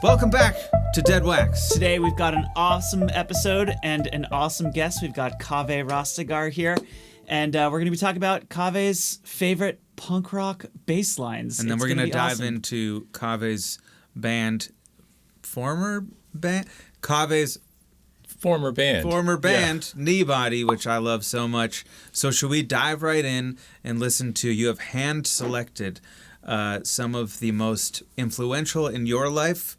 Welcome back to Dead Wax. Today we've got an awesome episode and an awesome guest. We've got Kaveh Rastegar here, and we're going to be talking about Kaveh's favorite punk rock bass lines. And then we're going to dive into Kaveh's former band, Kneebody, which I love so much. So should we dive right in and listen to, you have hand-selected some of the most influential in your life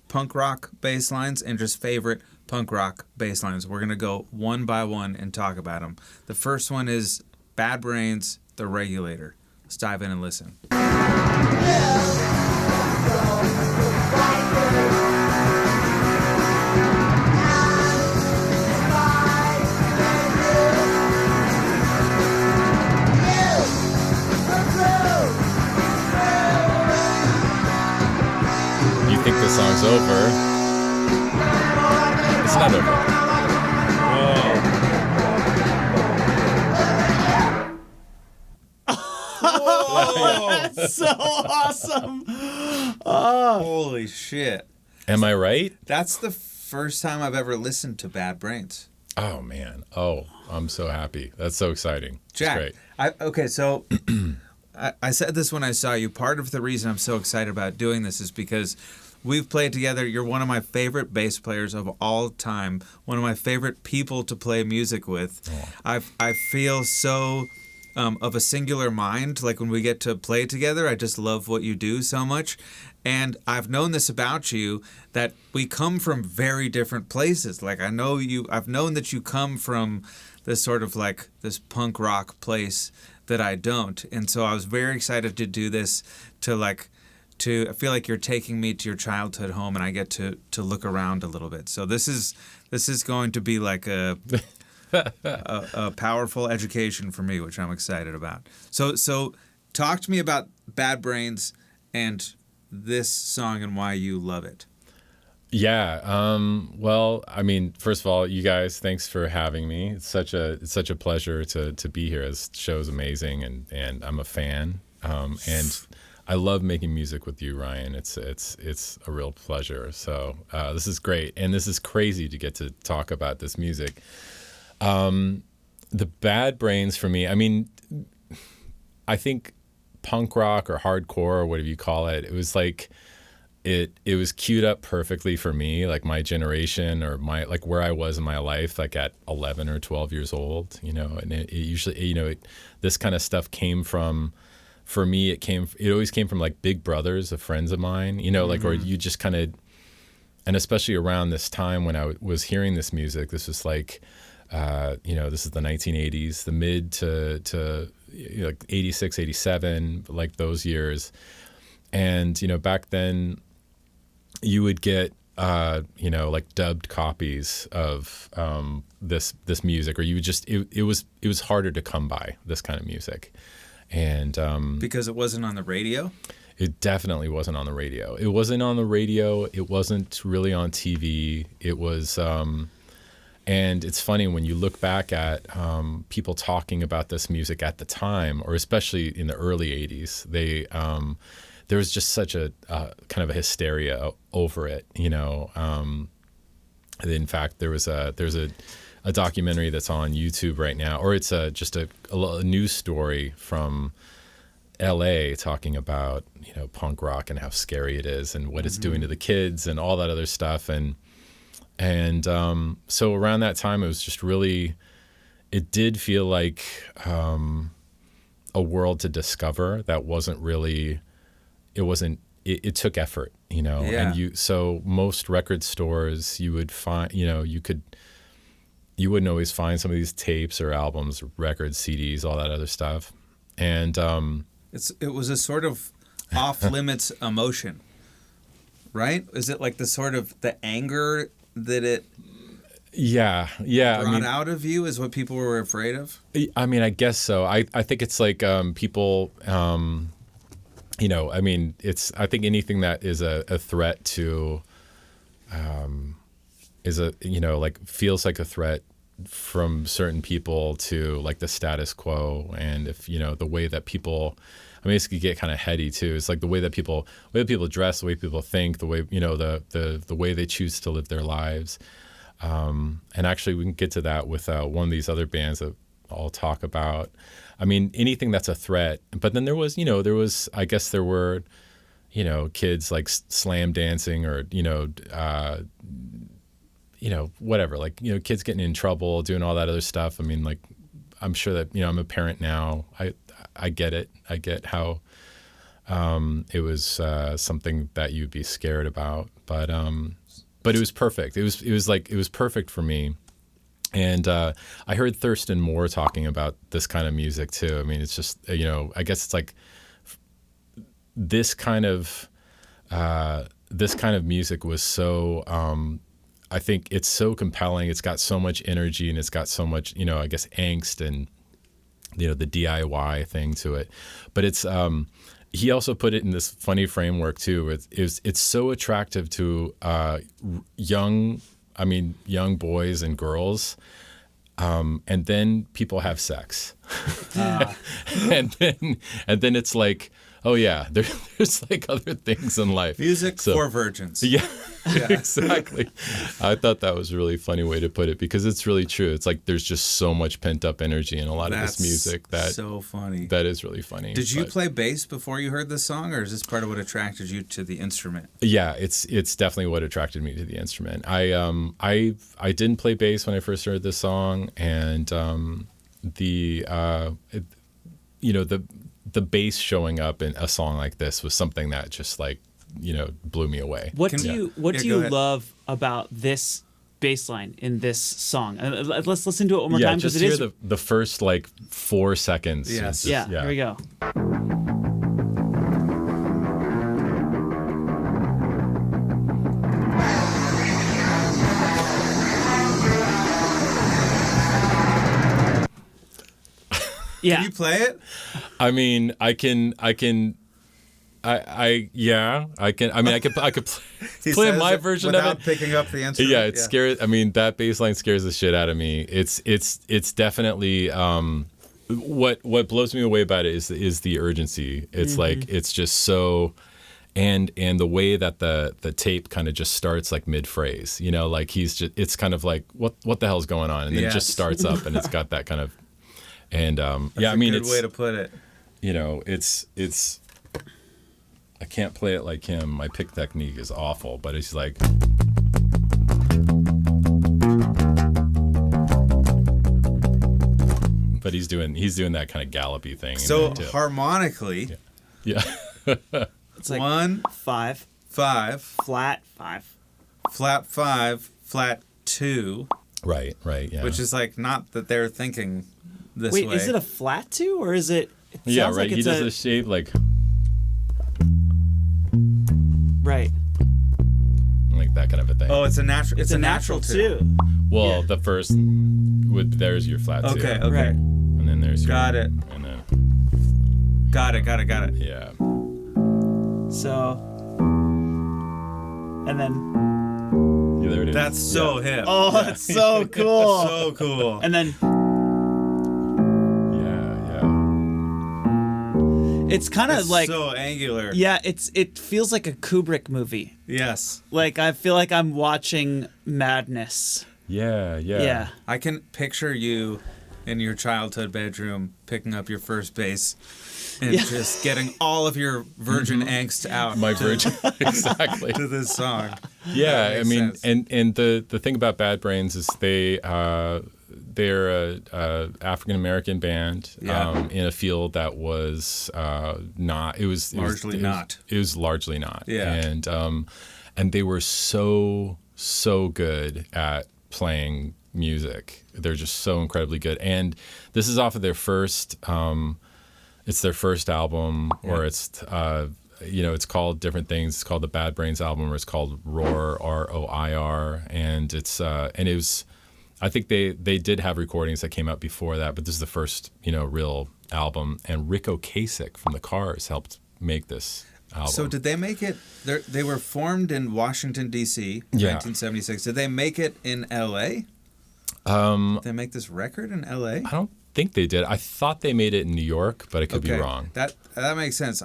punk rock bass lines and just favorite punk rock bass lines. We're going to go one by one and talk about them. The first one is Bad Brains, The Regulator. Let's dive in and listen. You think the song's over? It's not over. Whoa. That's so awesome. Oh. Holy shit. Am I right? That's the first time I've ever listened to Bad Brains. Oh, man. Oh, I'm so happy. That's so exciting. Jack, so I said this when I saw you. Part of the reason I'm so excited about doing this is because we've played together. You're one of my favorite bass players of all time. One of my favorite people to play music with. Oh. I feel so of a singular mind. Like when we get to play together, I just love what you do so much. And I've known this about you, that we come from very different places. Like I've known that you come from this sort of like this punk rock place that I don't. And so I was very excited to do this I feel like you're taking me to your childhood home and I get to look around a little bit. So this is going to be like a powerful education for me, which I'm excited about. So talk to me about Bad Brains and this song and why you love it. Yeah. Well, I mean, first of all, you guys, thanks for having me. It's such a pleasure to be here. This show's amazing, and I'm a fan. And I love making music with you, Ryan. It's a real pleasure. So this is great, and this is crazy to get to talk about this music. The Bad Brains for me. I mean, I think punk rock or hardcore or whatever you call it. It was like. It was queued up perfectly for me, like my generation or like where I was in my life, like at 11 or 12 years old, and it usually, this kind of stuff came from, for me, it always came from like big brothers of friends of mine, like, or you just kind of, and especially around this time when I was hearing this music, this was like, this is the 1980s, the mid to like 86, 87, like those years. And, back then, you would get, like dubbed copies of this music, or you would just it was harder to come by this kind of music, and because it wasn't on the radio. It definitely wasn't on the radio. It wasn't on the radio. It wasn't really on TV. It was, and it's funny when you look back at people talking about this music at the time, or especially in the early '80s, there was just such a kind of a hysteria over it, In fact, there's a documentary that's on YouTube right now, or it's just a news story from LA talking about punk rock and how scary it is and what it's doing to the kids and all that other stuff, and so around that time it was just really, it did feel like a world to discover that wasn't really. It took effort, Yeah. And so most record stores you would find, you wouldn't always find some of these tapes or albums, records, CDs, all that other stuff. And it was a sort of off limits emotion, right? Is it like the anger that it brought out of you is what people were afraid of? I mean, I guess so. I think it's like people I think anything that is a threat to, feels like a threat from certain people to like the status quo. And if, the way that people, I mean, it can get kind of heady too. It's like the way that people dress, the way people think, the way, the way they choose to live their lives. And actually we can get to that with one of these other bands that I'll talk about. I mean, anything that's a threat. But then there was, I guess there were, kids like slam dancing or, whatever, like, kids getting in trouble, doing all that other stuff. I mean, like, I'm sure that, I'm a parent now. I get it. I get how it was something that you'd be scared about. But it was perfect. It was perfect for me. And I heard Thurston Moore talking about this kind of music too. I mean, it's just, I guess it's like this kind of music was so, I think it's so compelling. It's got so much energy and it's got so much, I guess, angst and, the DIY thing to it. But it's, he also put it in this funny framework too. It's so attractive to young boys and girls. And then people have sex. and then it's like, oh yeah, there's like other things in life. Music for virgins. Yeah, exactly. I thought that was a really funny way to put it because it's really true. It's like there's just so much pent up energy in a lot of this music. That's so funny. That is really funny. Did you play bass before you heard this song, or is this part of what attracted you to the instrument? Yeah, it's definitely what attracted me to the instrument. I didn't play bass when I first heard this song, and the bass showing up in a song like this was something that just like, blew me away. What do you love about this bass line in this song? Let's listen to it one more time because it is the first like 4 seconds. Yes. Here we go. Yeah. Can you play it? I mean, I can. I can. I could play my version of it without picking up the instrument. Yeah, it's scary. I mean, that bass line scares the shit out of me. It's definitely what blows me away about it is the urgency. It's like it's just so. And the way that the tape kind of just starts like mid phrase, like it's kind of like what the hell's going on, and then it just starts up, and it's got that kind of. And That's a good way to put it. It's. I can't play it like him. My pick technique is awful, but it's like. But he's doing that kind of gallopy thing. So harmonically. Yeah. It's like 1 5 5 flat 5 flat 5 flat 2. Right. Yeah. Which is like not that they're thinking this way. Wait, is it a flat 2 or is it? Yeah, right. Like he does a shape like. Right. Like that kind of a thing. Oh, it's a natural. It's a natural 2. Well, the first. There's your flat 2. Okay. Right. And then there's your. Got it. And then. Got it. Yeah. So. And then. Yeah, there it is. That's so hip. Oh, that's so cool. So cool. And then. It's kind of like so angular. Yeah, it feels like a Kubrick movie. Yes. Like I feel like I'm watching Madness. Yeah. I can picture you in your childhood bedroom picking up your first bass and just getting all of your virgin angst out. My virgin exactly to this song. Yeah, I mean, and the thing about Bad Brains is they're a African American band in a field that was not. It was largely not. Yeah, and they were so good at playing music. They're just so incredibly good. And this is off of their first. It's their first album, or it's it's called different things. It's called the Bad Brains album, or it's called Roar, ROIR, and it was. I think they did have recordings that came out before that, but this is the first, real album. And Rick Ocasek from the Cars helped make this album. So did they make it? They were formed in Washington, D.C. in 1976. Did they make it in L.A.? Did they make this record in L.A.? think they did. I thought they made it in New York, but I could be wrong. That makes sense.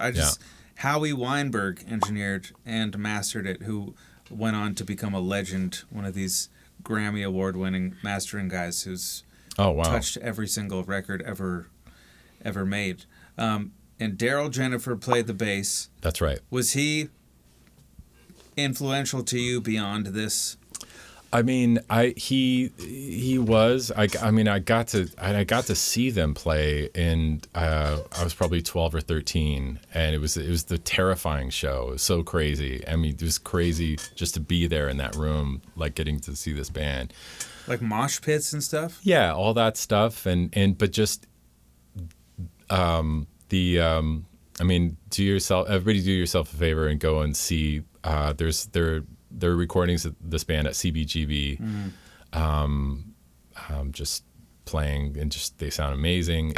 Howie Weinberg engineered and mastered it, who went on to become a legend, one of these Grammy Award-winning mastering guys who's touched every single record ever made. And Daryl Jennifer played the bass. That's right. Was he influential to you beyond this? I mean, he was. I mean, I got to see them play, and I was probably 12 or 13, and it was the terrifying show. It was so crazy. I mean, it was crazy just to be there in that room, like getting to see this band, like mosh pits and stuff. Yeah, all that stuff, but just I mean, everybody do yourself a favor and go and see. There are recordings of this band at CBGB, just playing, and just they sound amazing.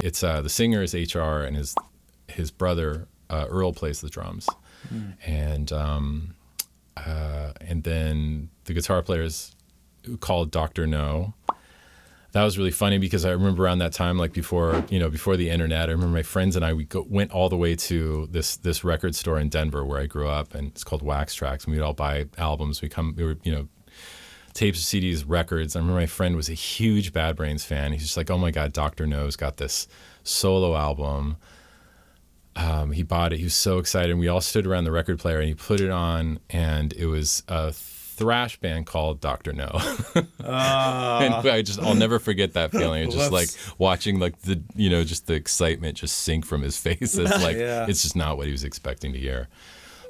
It's the singer is HR, and his brother Earl plays the drums, and then the guitar player is called Dr. No. That was really funny because I remember around that time, like before the internet, I remember my friends and I went all the way to this record store in Denver where I grew up, and it's called Wax Trax, and we'd all buy albums. We were tapes, CDs, records. I remember my friend was a huge Bad Brains fan. He's just like, oh my God, Dr. No's got this solo album. He bought it. He was so excited. And we all stood around the record player, and he put it on, and it was a thrash band called Dr. No. And I'll never forget that feeling. It's just like watching like just the excitement just sink from his face. It's like, It's just not what he was expecting to hear.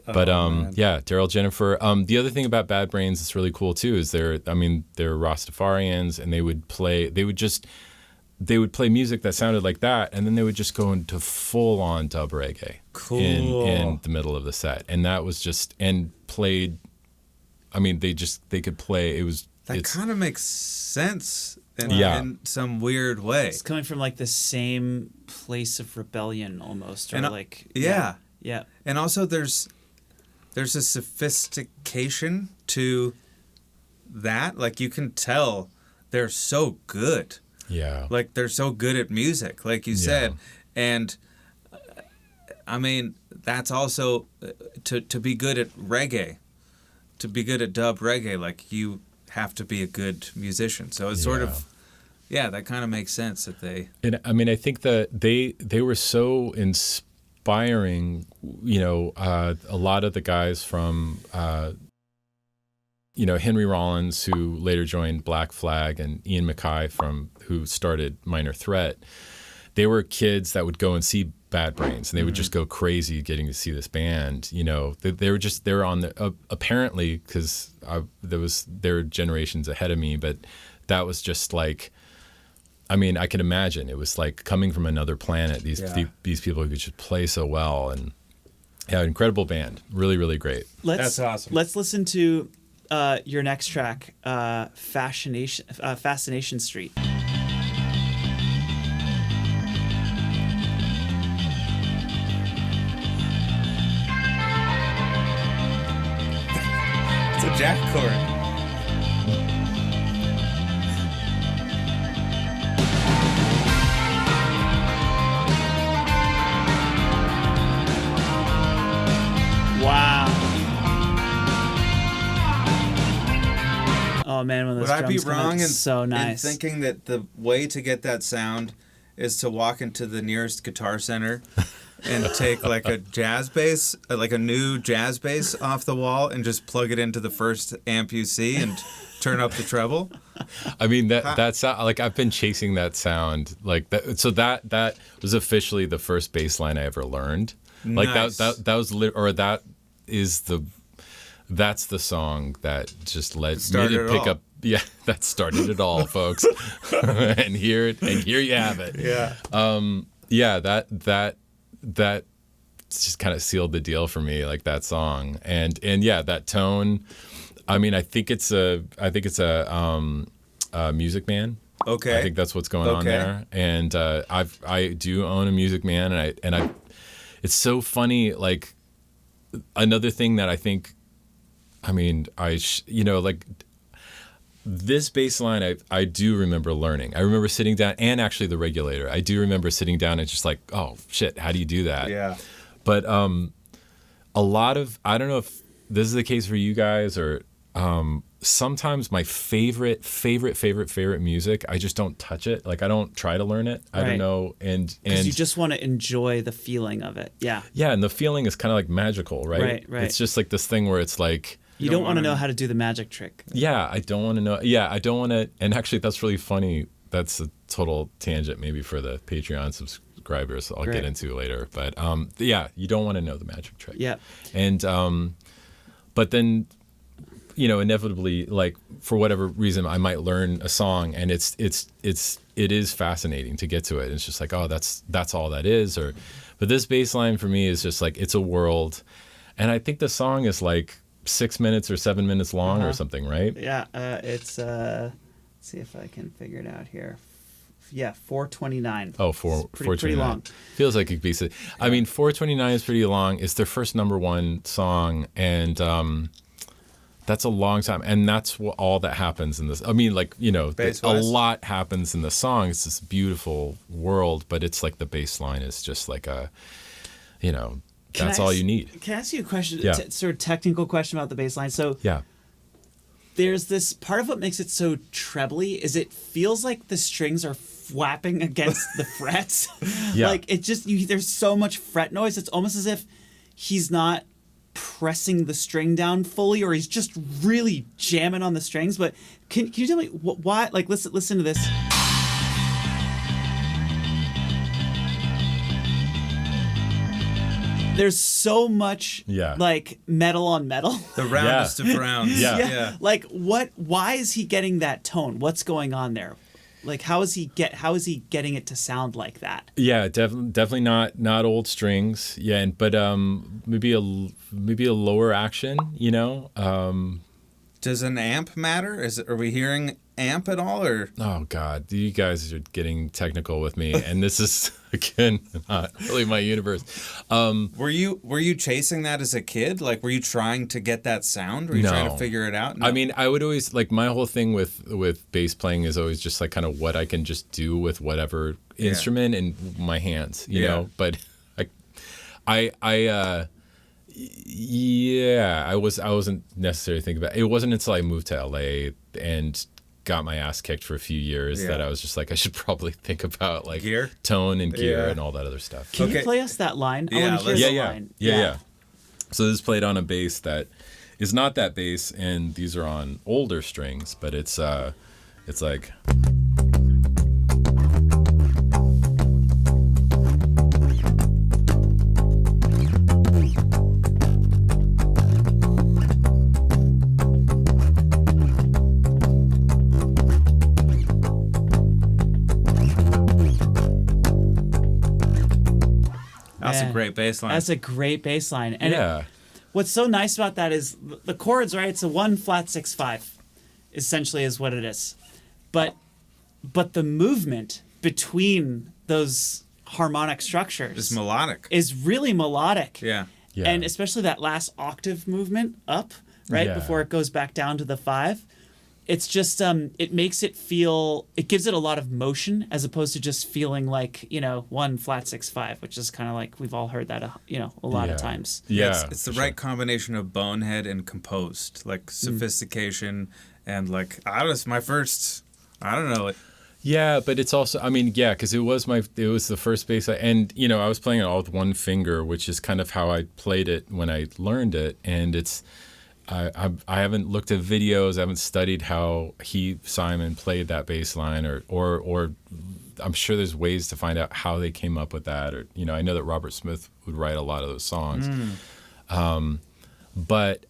But Daryl Jennifer. The other thing about Bad Brains that's really cool too is they're Rastafarians, and they would play music that sounded like that, and then they would just go into full on dub reggae in the middle of the set, and that was just played. I mean, they could play. It kind of makes sense in some weird way. It's coming from like the same place of rebellion almost, or yeah. And also there's a sophistication to that. Like, you can tell they're so good. Yeah. Like, they're so good at music, like you said. And I mean, that's also to be good at reggae, to be good at dub reggae, like, you have to be a good musician. So it's sort of, that kind of makes sense that they. And I mean, I think that they were so inspiring, a lot of the guys from, Henry Rollins, who later joined Black Flag, and Ian Mackay who started Minor Threat. They were kids that would go and see Bad Brains, and they would just go crazy getting to see this band. They were on the apparently, because there were generations ahead of me, but that was just like, I mean, I can imagine it was like coming from another planet. These people who could just play so well, and incredible band, really, really great. That's awesome. Let's listen to your next track, Fascination Street. It's a jack chord. Wow. Oh man, when those Would I be drums come wrong out, so nice. in thinking that the way to get that sound is to walk into the nearest Guitar Center and take like a jazz bass, like a new jazz bass off the wall, and just plug it into the first amp you see and turn up the treble? I mean that's like I've been chasing that sound like that. So that was officially the first bass line I ever learned. Like Nice. that was that's the song that just led Started me to it pick all. up. Yeah, that started it all, folks. and here you have it. Yeah. Yeah, that just kind of sealed the deal for me, like that song, and yeah, that tone. I mean, I think it's a Music Man. Okay. I think that's what's going on there, and I do own a Music Man, and I it's so funny. Like another thing that I think, I mean, like. This bass line, I do remember learning. I remember sitting down, and actually the Regulator. I do remember sitting down and just like, oh shit, how do you do that? Yeah. But a lot of, I don't know if this is the case for you guys, or sometimes my favorite music, I just don't touch it. Like I don't try to learn it. I Right. don't know, and Because you just want to enjoy the feeling of it. Yeah. yeah, and the feeling is kind of like magical, right? Right. It's just like this thing where it's like. You don't want to know how to do the magic trick. Yeah, I don't want to know. Yeah, I don't want to. And actually, that's really funny. That's a total tangent, maybe for the Patreon subscribers. I'll Great. get into later. But yeah, you don't want to know the magic trick. Yeah. And but then, inevitably, like for whatever reason, I might learn a song, and it is fascinating to get to it. It's just like, oh, that's all that is. But this bass line for me is just like it's a world, and I think the song is like 6 minutes or 7 minutes long or something, right? Yeah. It's let's see if I can figure it out here. Yeah, 4:29. Oh, It's pretty 429. long. Feels like it could be. I mean, 429 is pretty long. It's their first #1 song, and that's a long time. And that's all that happens in this. I mean, like, a Bass-wise? lot happens in the song. It's this beautiful world, but it's like the bass line is just like that's all you need. Can I ask you a question? Yeah. Sort of technical question about the bass line. So Yeah. there's this part of what makes it so trebly is it feels like the strings are flapping against the frets. Yeah. Like it just there's so much fret noise. It's almost as if he's not pressing the string down fully, or he's just really jamming on the strings. But can you tell me why? Like listen to this. There's so much like metal on metal. The roundest of rounds. Yeah. Like why is he getting that tone? What's going on there? Like how is he getting it to sound like that? Yeah, definitely not old strings. Yeah, but maybe a lower action, Does an amp matter? Are we hearing amp at all, or? Oh God, you guys are getting technical with me, and this is again not really my universe. Were you chasing that as a kid? Like, were you trying to get that sound? Were you trying to figure it out? No. I mean, I would always like my whole thing with bass playing is always just like kind of what I can just do with whatever instrument and my hands, you know. But I wasn't necessarily thinking about it. It wasn't until I moved to LA and got my ass kicked for a few years that I was just like, I should probably think about like Gear? tone and gear and all that other stuff. Can you play us that line? I want to hear the line. Yeah. So this is played on a bass that is not that bass, and these are on older strings, but it's like. That's a great bass line. That's a great bass line. And what's so nice about that is the chords, right? It's a 1 flat 6 5, essentially is what it is. But the movement between those harmonic structures It's melodic. is really melodic. Yeah. And especially that last octave movement up, right? Yeah. Before it goes back down to the 5. It's just it makes it feel, it gives it a lot of motion as opposed to just feeling like 1 flat 6 5, which is kind of like we've all heard that a lot of times. Yeah, It's the right combination of bonehead and composed, like sophistication and like I don't know. Yeah, but it's also, I mean, yeah, because it was the first bass, and I was playing it all with one finger, which is kind of how I played it when I learned it, and I haven't looked at videos, I haven't studied how Simon played that bass line, or I'm sure there's ways to find out how they came up with that, or I know that Robert Smith would write a lot of those songs, but.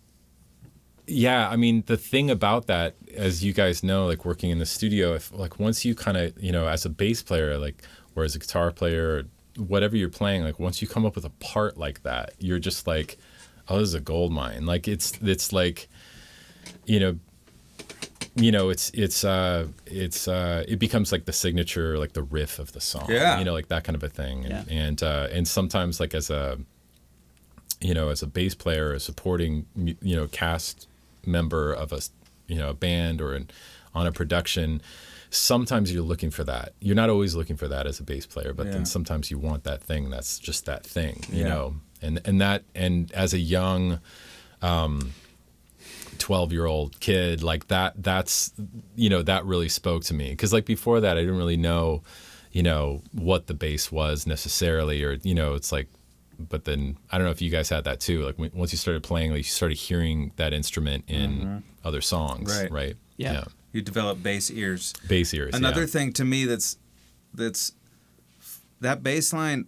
Yeah, I mean, the thing about that, as you guys know, like working in the studio, if like once you kind of, as a bass player, like, or as a guitar player, or whatever you're playing, like once you come up with a part like that, you're just like, oh, this is a gold mine. Like it's like, it becomes like the signature, like the riff of the song, like that kind of a thing. And sometimes like as a bass player, a supporting, cast member of a band or on a production, sometimes you're looking for that. You're not always looking for that as a bass player, but then sometimes you want that thing that's just that thing, you know. And as a young 12-year-old kid, like that's that really spoke to me, because like before that I didn't really know what the bass was necessarily, or it's like. But then I don't know if you guys had that too. Like once you started playing, like you started hearing that instrument in other songs, right? Yeah. You develop bass ears. Another thing to me that's that bass line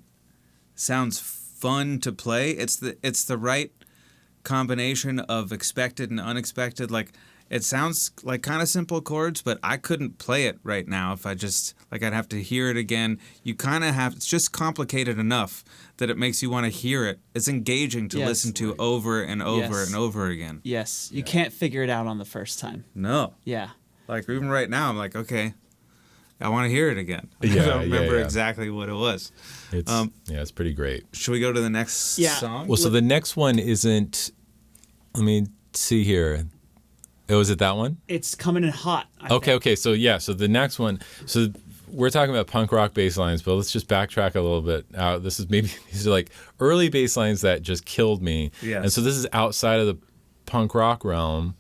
sounds fun to play. It's the right combination of expected and unexpected. Like it sounds like kind of simple chords, but I couldn't play it right now if I just I'd have to hear it again. You kind of have, it's just complicated enough that it makes you want to hear it. It's engaging to listen to over and over and over again. Yes. You can't figure it out on the first time. No. Yeah. Like even right now, I'm like, okay, I want to hear it again. Yeah, I don't remember exactly what it was. It's pretty great. Should we go to the next song? Well, so the next one isn't, let me see here. Oh, is it that one? It's coming in hot. Okay. So the next one. So we're talking about punk rock bass lines, but let's just backtrack a little bit. These are like early bass lines that just killed me. Yes. And so this is outside of the punk rock realm.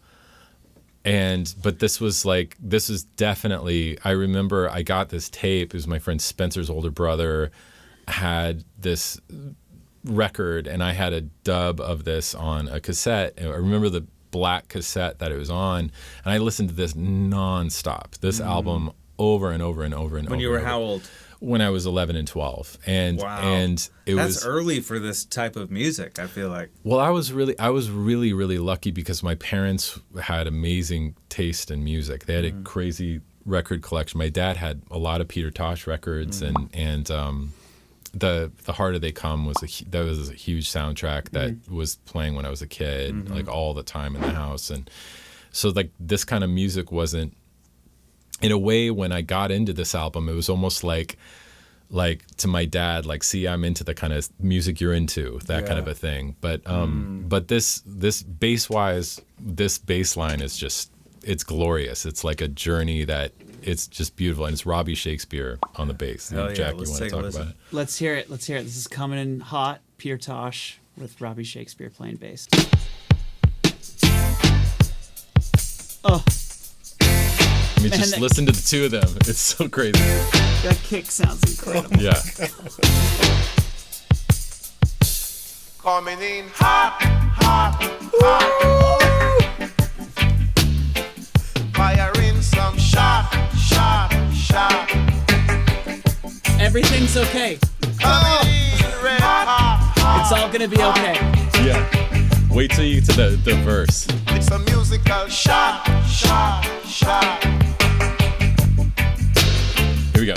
But this is definitely, I remember I got this tape. It was my friend Spencer's older brother had this record, and I had a dub of this on a cassette. And I remember the black cassette that it was on, and I listened to this nonstop. This album over and over and over and over. When you were how old? When I was 11 and 12. And wow. And that's early for this type of music, I feel like. Well, I was really, really lucky because my parents had amazing taste in music. They had a crazy record collection. My dad had a lot of Peter Tosh records, and the Harder They Come was a huge soundtrack that was playing when I was a kid, like all the time in the house. And so like this kind of music wasn't, in a way, when I got into this album, it was almost like to my dad, like, see, I'm into the kind of music you're into, that kind of a thing. But this bass wise, this bass line is just, it's glorious. It's like a journey that it's just beautiful. And it's Robbie Shakespeare on the bass. Hell Jack, yeah. you want to talk about it? Let's hear it. This is coming in hot. Peter Tosh with Robbie Shakespeare playing bass. Oh. I mean, just listen to the two of them. It's so crazy. That kick sounds incredible. Yeah. Coming in hot, hot, hot. Firing some shot. Everything's okay. Coming in red hot. It's all gonna be okay. Yeah. Wait till you get to the verse. It's a musical shot. Here we go.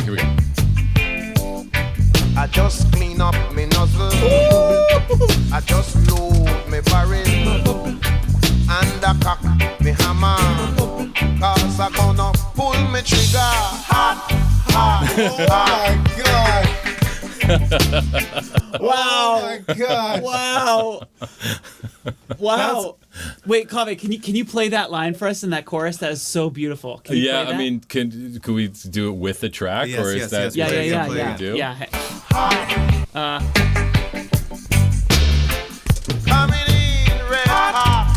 I just clean up me nozzle. I just load me barrel. And I cock me hammer. Cause I gonna pull me trigger. Hot. Oh my God. Wow. Oh my God. Wow. Wait, Kaveh, can you play that line for us in that chorus? That is so beautiful. Can you play that? I mean, could we do it with the track, Yes, or is yes, that yes. Yeah. Coming in red hot.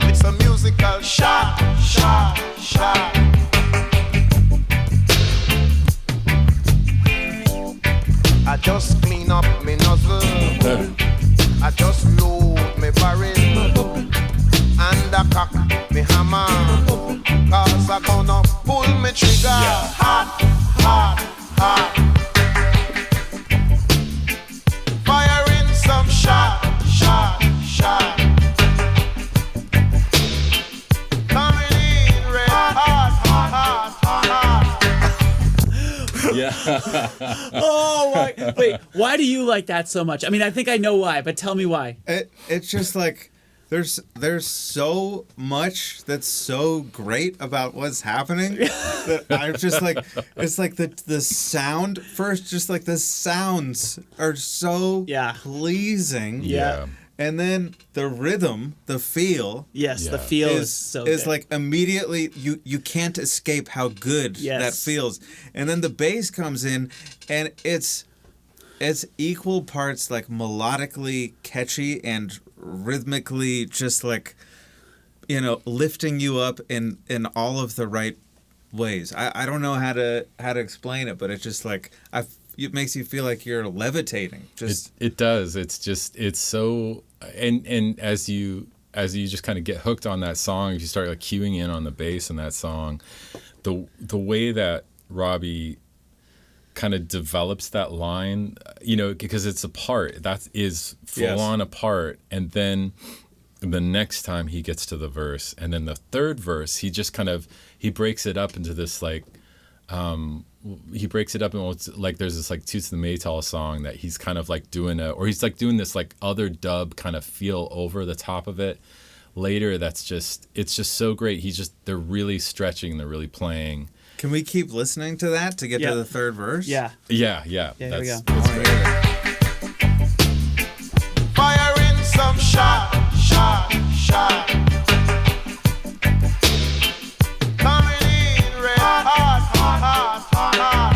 It's a musical shot. trigger. Hot, hot, hot. Firing some shot, shot, shot. Coming in red hot, hot, hot, hot. Yeah. Oh my! Wait, why do you like that so much? I mean, I think I know why, but tell me why. It's just like there's so much that's so great about what's happening that I'm just like, it's like the sound first, just like the sounds are so pleasing. Yeah. And then the rhythm, the feel. Yes, Yeah. the feel is so good. like immediately you can't escape how good that feels. And then the bass comes in and it's equal parts like melodically catchy and rhythmically just like, you know, lifting you up in all of the right ways. I don't know how to explain it, but it's just like it makes you feel like you're levitating. Just it does. It's so, and as you just kind of get hooked on that song, if you start like cueing in on the bass in that song, the way that Robbie kind of develops that line, you know, because it's a part that is full on a part, and then the next time he gets to the verse, and then the third verse, he just kind of breaks it up into this like. He breaks it up and it's like there's this like Toots the Maytall song that he's kind of like doing he's like doing this like other dub kind of feel over the top of it later. It's just so great. They're really stretching, they're really playing. Can we keep listening to that to get to the third verse? Yeah. Yeah. Here we go. That's great. Firing some shot, shot, shot. Coming in red hot, hot, hot, hot, hot.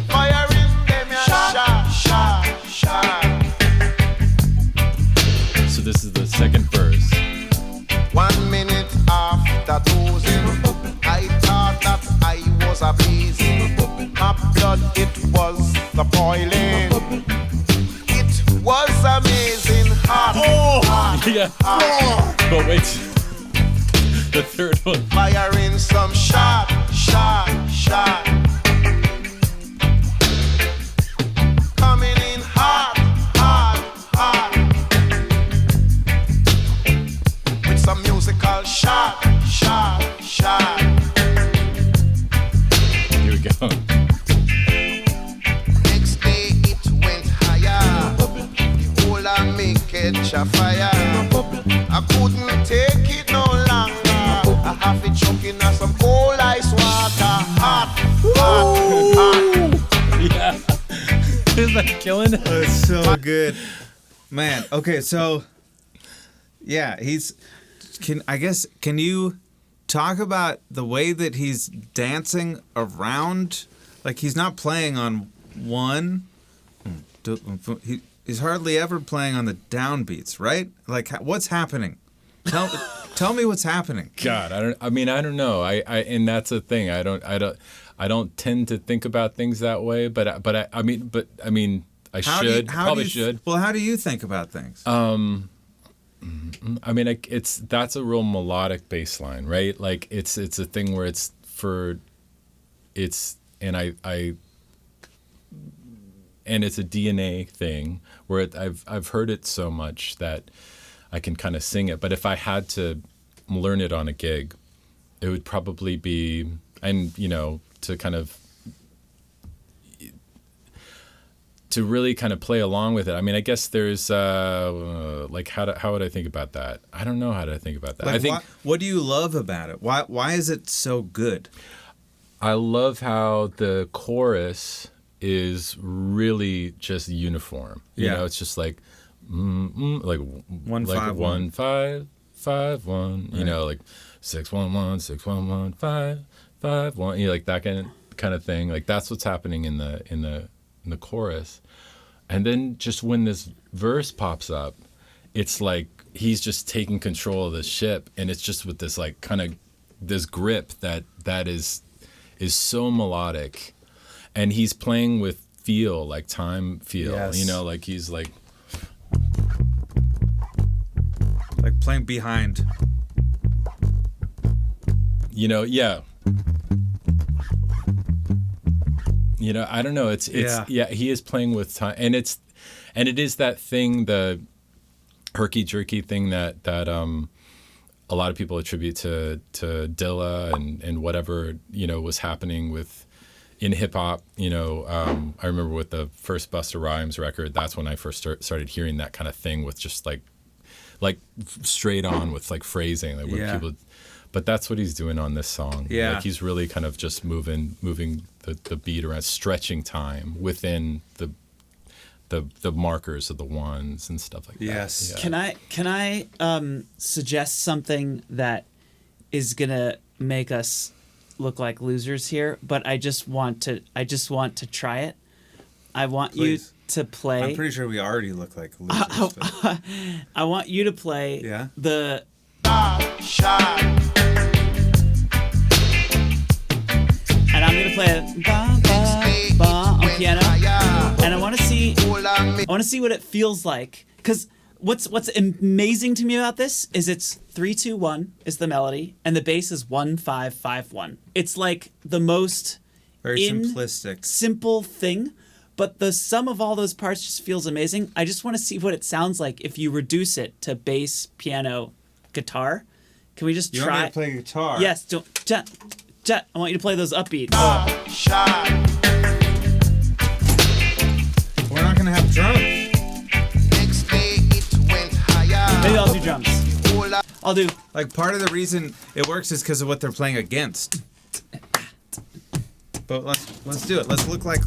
Firing them a shot, shot, shot. So this is the second verse. 1 minute after dozing, I thought that I was a blazing. My blood, it was the boiling. It was amazing. Hot, hot, Yeah. hot. But wait, the third one. Firing some shot, shot, shot. Coming in hot, hot, hot. With some musical shot, shot, shot. Here we go. Next day it went higher. The whole of me catch a fire. I couldn't take it no longer. I have it choking on some cold ice water. Hot, hot, hot. Yeah. Isn't that killing it? It's so good. Man, okay, so yeah, can you talk about the way that he's dancing around? Like he's not playing on one. He's hardly ever playing on the downbeats, right? Like what's happening? Tell me what's happening. God, I don't know. I and that's the thing. I don't tend to think about things that way, but I should. Probably should. Well, how do you think about things? I mean, that's a real melodic bass line, right? Like it's a thing where and it's a DNA thing where I've heard it so much that I can kind of sing it. But if I had to learn it on a gig, it would probably be, and you know, to really kind of play along with it. I mean, I guess there's like how would I think about that? I don't know how to think about that. Like, I think what do you love about it? Why is it so good? I love how the chorus is really just uniform. You know, it's just like like 1 5 1 5 5 1. You know, like 6 1 1 6 1 1 5 5 1. You know, like that kind of thing. Like that's what's happening in the chorus. And then just when this verse pops up, it's like he's just taking control of the ship, and it's just with this like kind of this grip that is so melodic, and he's playing with feel, like time feel. Yes. You know, like he's like playing behind. Yeah. I don't know. It's he is playing with time, and it is that thing, the herky jerky thing that a lot of people attribute to Dilla and whatever was happening in hip hop. I remember with the first Busta Rhymes record, that's when I first started hearing that kind of thing with just like straight on with like phrasing, like when people. But that's what he's doing on this song. Yeah. Like he's really kind of just moving the beat around, stretching time within the markers of the ones and stuff like that. Yes. Yeah. Can I suggest something that is gonna make us look like losers here? But I just want to try it. I want Please. you to play. I'm pretty sure we already look like losers. But I want you to play the. And I'm gonna play it on piano, and I want to see what it feels like. Because what's amazing to me about this is it's 3-2-1 is the melody, and the bass is 1-5-5-1. It's like the most very simplistic, simple thing, but the sum of all those parts just feels amazing. I just want to see what it sounds like if you reduce it to bass, piano, guitar. Can we just try? You want me to play guitar? Yes. I want you to play those upbeats. We're not gonna have drums. Maybe I'll do drums. I'll do. Like part of the reason it works is because of what they're playing against. But let's do it. Let's look like.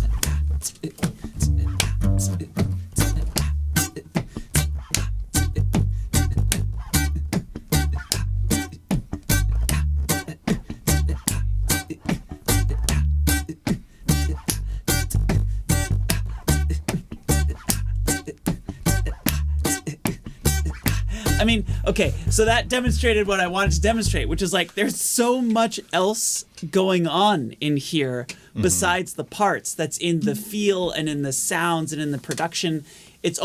I mean, okay, so that demonstrated what I wanted to demonstrate, which is like there's so much else going on in here besides the parts that's in the feel and in the sounds and in the production. It's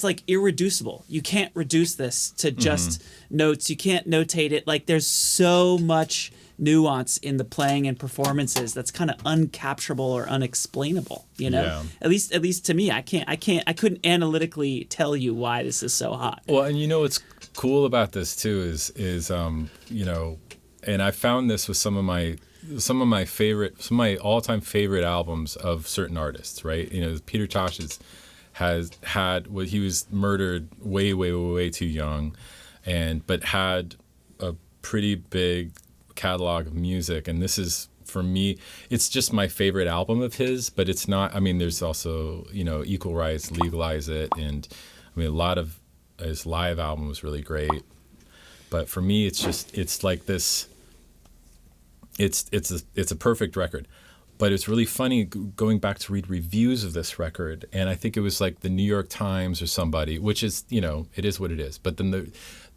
like irreducible. You can't reduce this to just notes. You can't notate it. Like there's so much nuance in the playing and performances that's kind of uncapturable or unexplainable, Yeah. At least to me, I couldn't analytically tell you why this is so hot. Well, and what's cool about this too is and I found this with some of my all-time favorite albums of certain artists, right? Peter Tosh has had he was murdered way, way, way, way too young, but had a pretty big catalog of music, and this is, for me, it's just my favorite album of his. But it's not, there's also Equal Rights, Legalize It, and a lot of his live album was really great. But for me, it's like this, it's a perfect record. But it's really funny going back to read reviews of this record, and I think it was like the New York Times or somebody, which is, it is what it is. But then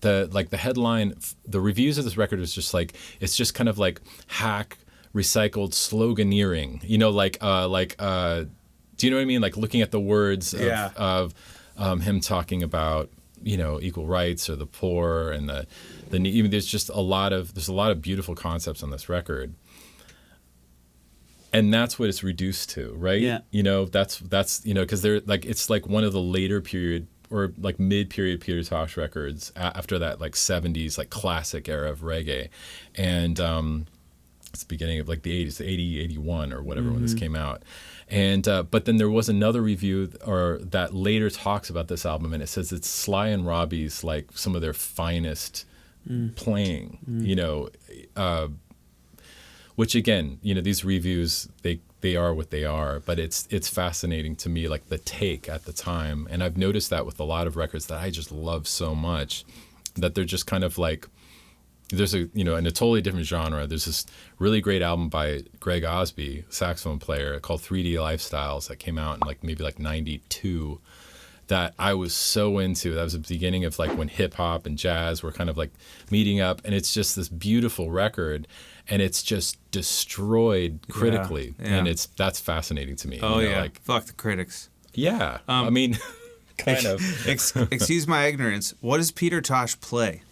the headline, the reviews of this record was just like, it's just kind of like hack recycled sloganeering, do you know what I mean? Like looking at the words of him talking about, equal rights or the poor and even there's a lot of beautiful concepts on this record. And that's what it's reduced to, right? Yeah. That's because they're like, it's like one of the later period or like mid-period Peter Tosh records after that like 70s like classic era of reggae. And it's the beginning of like the 80s, 80, 81 or whatever when this came out. And but then there was another review that later talks about this album, and it says it's Sly and Robbie's like some of their finest playing, which again, these reviews, they are what they are, but it's fascinating to me, like the take at the time. And I've noticed that with a lot of records that I just love so much, that they're just kind of like, there's in a totally different genre, there's this really great album by Greg Osby, saxophone player, called 3D Lifestyles that came out in maybe 92, that I was so into. That was the beginning of like when hip hop and jazz were kind of like meeting up, and it's just this beautiful record, and it's just destroyed critically, and that's fascinating to me. Oh fuck the critics. Yeah, kind of. Excuse my ignorance. What does Peter Tosh play?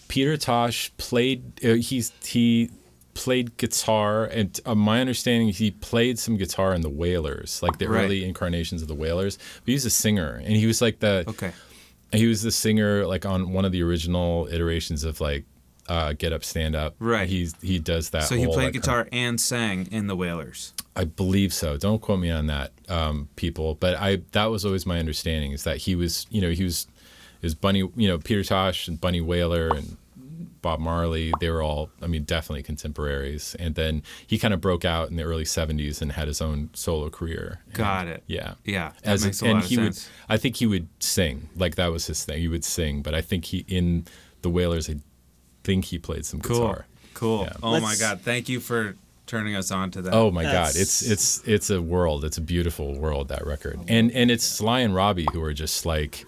Peter Tosh played. He played guitar, and my understanding, he played some guitar in the Wailers, like the early incarnations of the Wailers. But he was a singer, and he was like he was the singer like on one of the original iterations of like Get Up, Stand Up. Right. He does that. So he played guitar and sang in the Wailers. I believe so. Don't quote me on that, people. But that was always my understanding, is that he was Bunny, Peter Tosh and Bunny Wailer and Bob Marley. They were all, definitely contemporaries. And then he kind of broke out in the early 70s and had his own solo career. Got it. Yeah. Yeah. That makes a lot of sense. I think he would sing. Like, that was his thing. He would sing. But I think in the Wailers, I think he played some guitar. Cool. Yeah. Oh my God. Thank you for turning us on to that. Oh my God. It's a world. It's a beautiful world, that record. And it's Sly and Robbie, who are just like,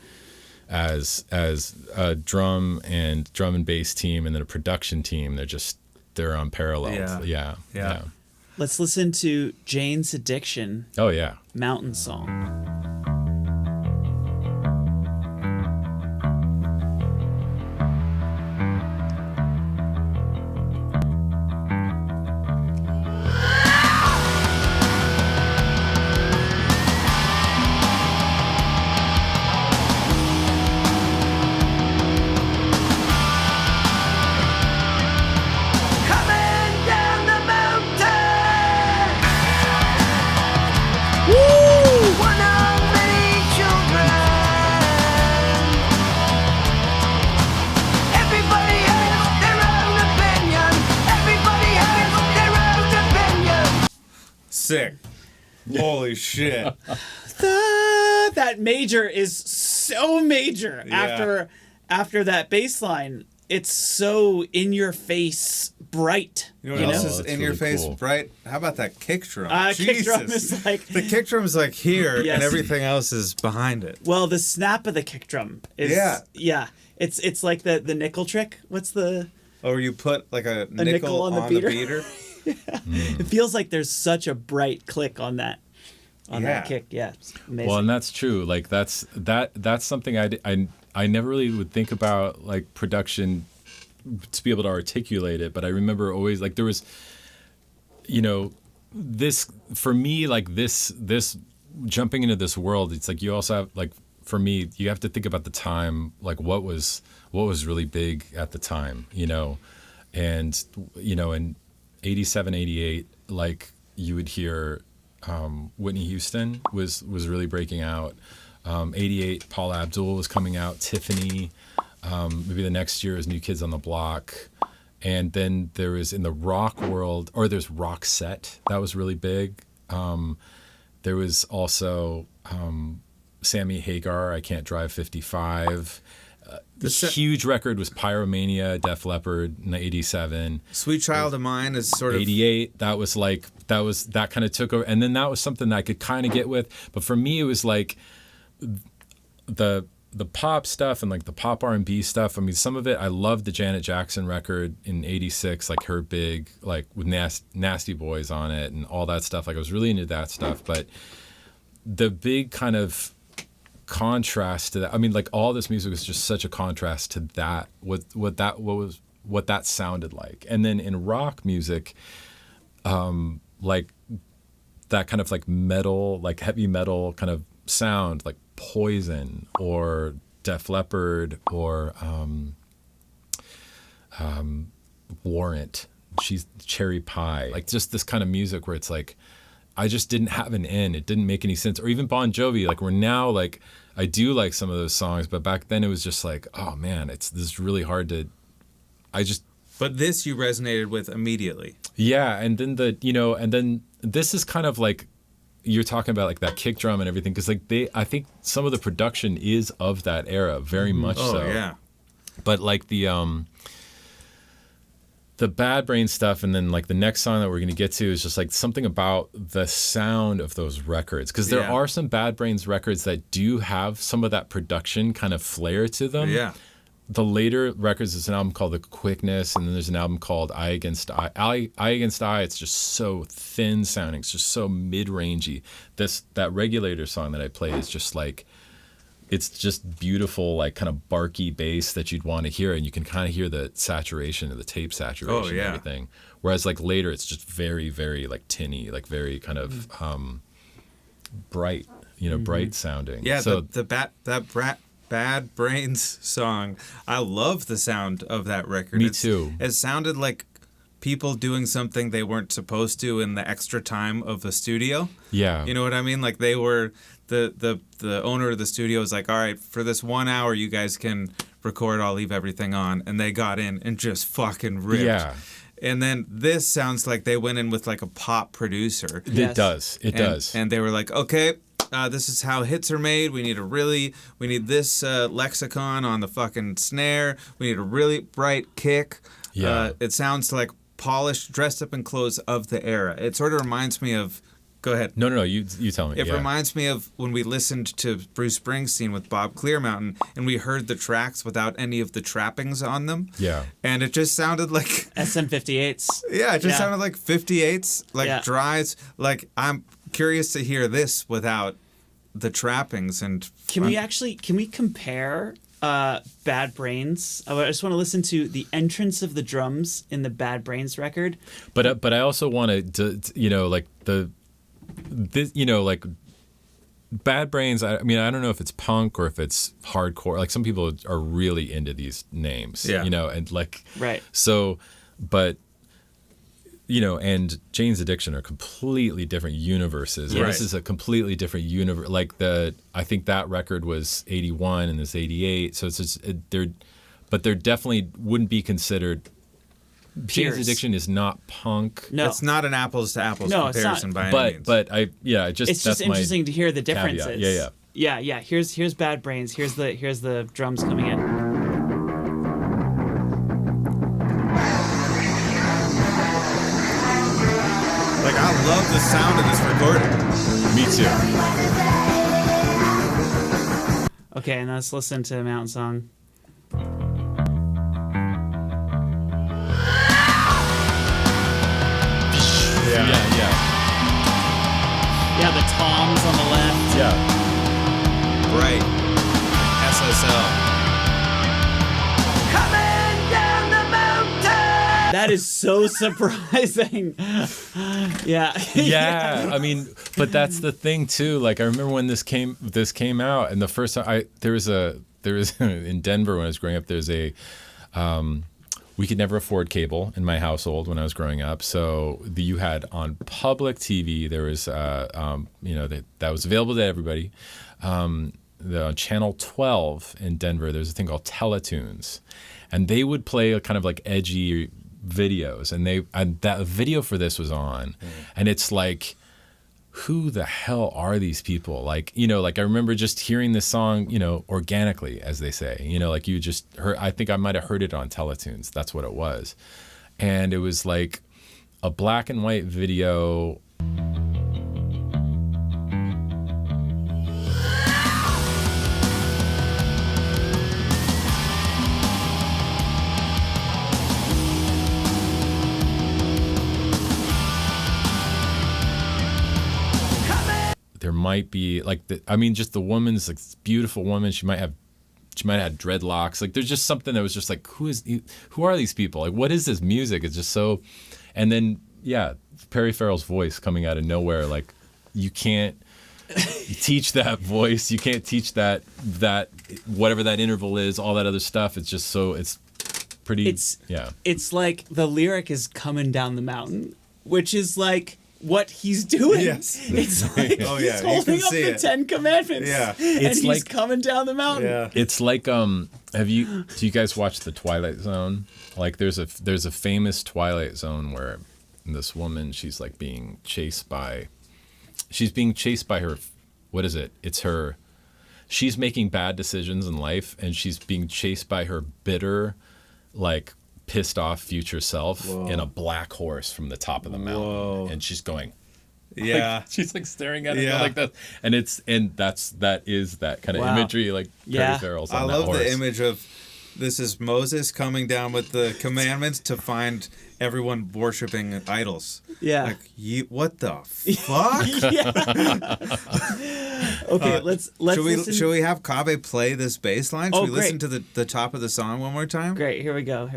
as a drum and bass team and then a production team, they're unparalleled. Yeah. Let's listen to Jane's Addiction. Oh yeah. Mountain Song. Sick. Holy shit. That major is so major. After that bass line. It's so in your face bright. You know what else is in your face cool. bright? How about that kick drum? Kick drum is like the kick drum's like here and everything else is behind it. Well, the snap of the kick drum is It's like the nickel trick. What's the Or you put like a nickel on the beater. It feels like there's such a bright click on that kick. Yeah, it's amazing. Well, and that's true. Like that's something I never really would think about, like production, to be able to articulate it. But I remember always, like, there was, this for me, like this jumping into this world. It's like you also have, like, for me, you have to think about the time, like what was really big at the time, and in 87, 88, like you would hear Whitney Houston was really breaking out. 88, Paul Abdul was coming out, Tiffany. Maybe the next year is New Kids on the Block. And then there was, in the rock world, or there's Roxette. That was really big. There was also Sammy Hagar, I Can't Drive 55. The huge record was Pyromania, Def Leppard in 87. Sweet Child of Mine is sort of 88. That kind of took over. And then that was something that I could kind of get with. But for me, it was like the pop stuff and like the pop R&B stuff. Some of it, I loved the Janet Jackson record in 86, like her big, like with Nasty Boys on it and all that stuff. Like I was really into that stuff. But the big kind of contrast to that, like all this music was just such a contrast to that, what that sounded like. And then in rock music, like that kind of like metal, like heavy metal kind of sound, like Poison or Def Leppard or Warrant, she's Cherry Pie, like just this kind of music where it's like I just didn't have an end. It didn't make any sense. Or even Bon Jovi, like we're now like I do like some of those songs, but back then it was just like, oh man, this is really hard to. But this you resonated with immediately. Yeah, and then this is kind of like you're talking about, like that kick drum and everything, because like I think some of the production is of that era, very much so. Oh yeah. But like the Bad Brain stuff, and then like the next song that we're going to get to is just like something about the sound of those records, because there are some Bad Brains records that do have some of that production kind of flair to them. Yeah. The later records, there's an album called The Quickness, and then there's an album called Eye Against Eye. Eye Against Eye, it's just so thin sounding, it's just so mid-rangey. That Regulator song that I play is just like it's just beautiful, like kind of barky bass that you'd want to hear, and you can kind of hear the saturation of the tape saturation and everything. Whereas like later, it's just very, very like tinny, like very kind of bright, bright sounding. Yeah, so that Bad Brains song, I love the sound of that record. Me too. It sounded like people doing something they weren't supposed to in the extra time of the studio. Yeah. You know what I mean? Like they were, the owner of the studio was like, all right, for this 1 hour, you guys can record, I'll leave everything on. And they got in and just fucking ripped. Yeah. And then this sounds like they went in with like a pop producer. It does. It does. And they were like, okay, this is how hits are made. We need this lexicon on the fucking snare. We need a really bright kick. Yeah. It sounds like polished, dressed up in clothes of the era. It sort of reminds me of. Go ahead. No, you tell me. It reminds me of when we listened to Bruce Springsteen with Bob Clearmountain, and we heard the tracks without any of the trappings on them. Yeah. And it just sounded like SM58s. Yeah, it just sounded like 58s, like dries. Like I'm curious to hear this without the trappings. And can we compare Bad Brains? I just want to listen to the entrance of the drums in the Bad Brains record. But I also want to like like Bad Brains. I mean, I don't know if it's punk or if it's hardcore. Like some people are really into these names, and like right. So, but and Jane's Addiction are completely different universes. And this is a completely different universe. Like I think that record was 81 and this 88. So it's just, they're definitely wouldn't be considered. Jane's Addiction is not punk. No, it's not an apples to apples comparison by any means. But it's just interesting to hear the differences. Caveat. Yeah. Here's Bad Brains. Here's the drums coming in. Like I love the sound of this recording. Me too. Okay, and let's listen to Mountain Song. Yeah, the toms on the left. Yeah. Right. SSL. Coming down the mountain. That is so surprising. Yeah. Yeah. I mean, but that's the thing too. Like I remember when this came out, and the first time there was in Denver when I was growing up. There's a we could never afford cable in my household when I was growing up. So you had on public TV, there was, that was available to everybody. On Channel 12 in Denver, there's a thing called Teletoons. And they would play a kind of like edgy videos. And that video for this was on. And it's like, who the hell are these people? Like, like I remember just hearing this song, organically, as they say, like you just heard, I think I might've heard it on Teletoons. That's what it was. And it was like a black and white video. There might be like just the woman's like this beautiful woman. She might have had dreadlocks. Like there's just something that was just like, who are these people? Like what is this music? It's just so, and then Perry Farrell's voice coming out of nowhere. Like you can't teach that voice. You can't teach that whatever that interval is. All that other stuff. It's just so it's pretty. It's like the lyric is coming down the mountain, which is like what he's doing. Yes. It's like he's holding up the 10 Commandments. Yeah. And he's coming down the mountain. Yeah. It's like do you guys watch The Twilight Zone? Like there's a famous Twilight Zone where this woman, she's being chased by her, what is it? It's her, she's making bad decisions in life and she's being chased by her bitter, pissed off future self in a black horse from the top of the mountain. And she's going, she's staring at it like that. And that is that kind of imagery, Perry Farrell's on that horse. I love the image of this is Moses coming down with the commandments to find everyone worshiping idols. Yeah. What the fuck? Okay, let's listen. Should we have Kaveh play this bass line? Should Oh, we listen great. to the top of the song one more time? Great, here we go.